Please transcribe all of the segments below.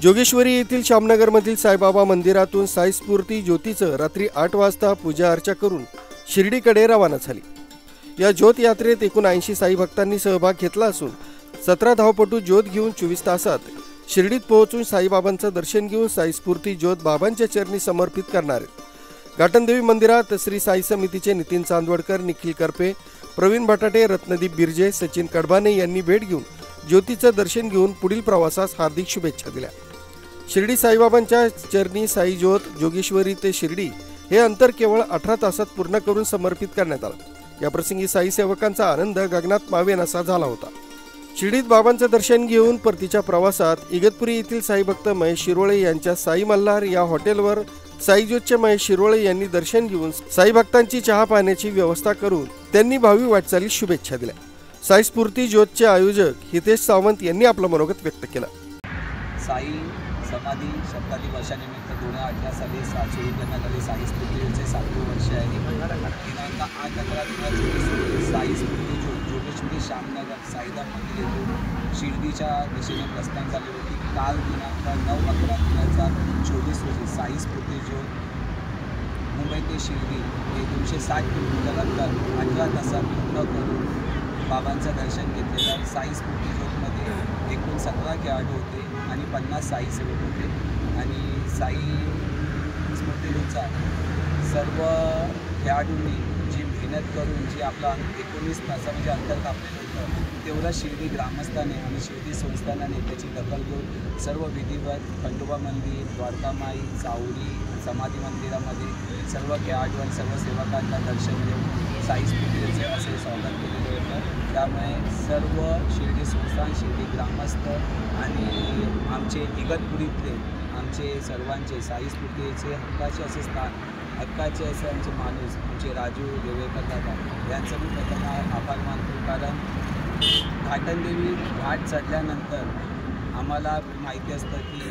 जोगेश्वरी येथील श्यामनगरमधील साईबाबा मंदिरातून साई स्फूर्ती ज्योतीचं रात्री 8 वाजता पूजा अर्चा करून शिर्डीकडे रवाना झाली। या ज्योत यात्रेत एकूण 80 साई भक्तांनी सहभाग घेतला असून 17 धावपटू ज्योत घेऊन 24 तासात शिर्डीत पोहोचून साईबाबांचं दर्शन घेऊन साई स्फूर्ती ज्योत बाबांच्या चरणी समर्पित करणार आहेत। घाटनदेवी मंदिरात श्री साई समितीचे नितीन चांदवडकर, निखिल करपे, प्रवीण भटाटे, रत्नदीप बिर्जे, सचिन कडबाने यांनी भेट घेऊन ज्योतीचं दर्शन घेऊन पुढील प्रवासास हार्दिक शुभेच्छा दिल्या। शिर्डी साईबाबांच्या चरणी साई ज्योत जोगेश्वरी ते शिर्डी हे अंतर केवळ 18 तासात पूर्ण करून समर्पित करण्यात आलं। या प्रसंगी साई सेवकांचा आनंद गगनात मावेन असा झाला होता। शिर्डीत बाबांचं दर्शन घेऊन परतीच्या प्रवासात इगतपुरी येथील साई भक्त महेश शिरोळे यांच्या साई मल्हार या हॉटेलवर साई ज्योतचे महेश शिरोळे यांनी दर्शन घेऊन साई भक्तांची चहा पाण्याची व्यवस्था करून त्यांनी भावी वाटचालीस शुभेच्छा दिल्या। साई स्फूर्ती ज्योतचे आयोजक हितेश सावंत यांनी आपलं मनोगत व्यक्त केलं। साई समाधी शताब्दी वर्षानिमित्त 2018 साली सुरू करण्यात आले साई स्फूर्तीचे 7वे वर्ष आहे। दिनांक 8/11/2024 साई स्फूर्ती जोगेश्वरी श्यामनगर साईधाम मंदिर येथून शिर्डीच्या दिशेने प्रस्थान झाले होते। काल दिनांक 9/11/2024 रोजी साई स्फूर्ती ज्योत मुंबई ते शिर्डी हे 260 किलोमीटर अंतर 18 तासात पूर्ण करून बाबांचं दर्शन घेतलेलं। साई स्फूर्ती ज्योतमध्ये एकूण 17 खेळाडू होते आणि 50 साई सेवक होते आणि साई स्फूर्ती ज्योतचा सर्व खेळाडूंनी जी मेहनत करून जी आपला 19 तासामध्ये अंतर कापलेलं होतं तेवढं शिर्डी ग्रामस्थाने आणि शिर्डी संस्थानाने त्याची दखल घेऊन सर्व विधिवत खंडोबा मंदिर, द्वारकामाई, चावडी, समाधी मंदिरामध्ये सर्व खेळाडू आणि सर्व सेवकांना दर्शन देऊन साई स्फूर्तीचे असे स्वागत केलेले होतं। त्यामुळे सर्व शिर्डी संस्थान, शिर्डी ग्रामस्थ आणि आमचे इगतपुरीतले आमचे सर्वांचे साई स्फूर्तीचे हक्काचे असे स्थान, हक्काचे असे आमचे माणूस, आमचे राजू देवेकर दादा यांचं मी प्रथम आभार मानतो। कारण घाटनदेवी घाट चढल्यानंतर आम्हाला माहिती असतं की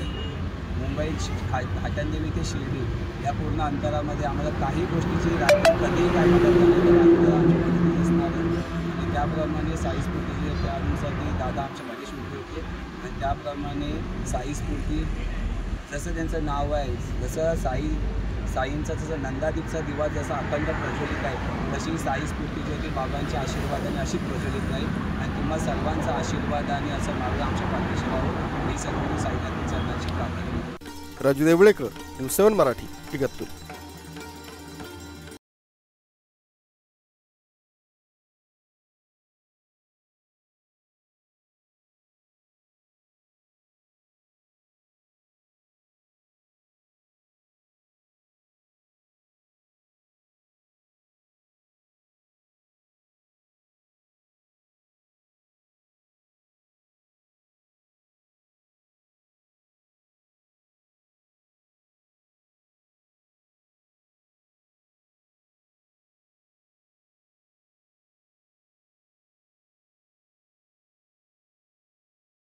मुंबई घाटनदेवी ते शिर्डी या पूर्ण अंतरामध्ये आम्हाला काही गोष्टीची कधीही काय मदत आमच्यामध्ये असणार आणि त्याप्रमाणे साई स्फूर्तीचे त्यानुसार ते दादा आमच्या पाठीशी उभे होते आणि त्याप्रमाणे साई स्फूर्ती जसं त्यांचं नाव आहे, जसं साईंचा जसं नंदादीपचा दिवा जसा अखंड प्रज्वलित आहे तशी साई स्फूर्ती ज्योती बाबांच्या आशीर्वादाने अशीच प्रज्वलित राहील आणि तुम्हा सर्वांचा आशीर्वादाने असं मार्ग आमच्या पाठीशी राहावं ही सर्व साईनाथी चरणाची प्रार्थना। राजू देवळेकर, न्यूज 7 मराठी, इगतपुरी।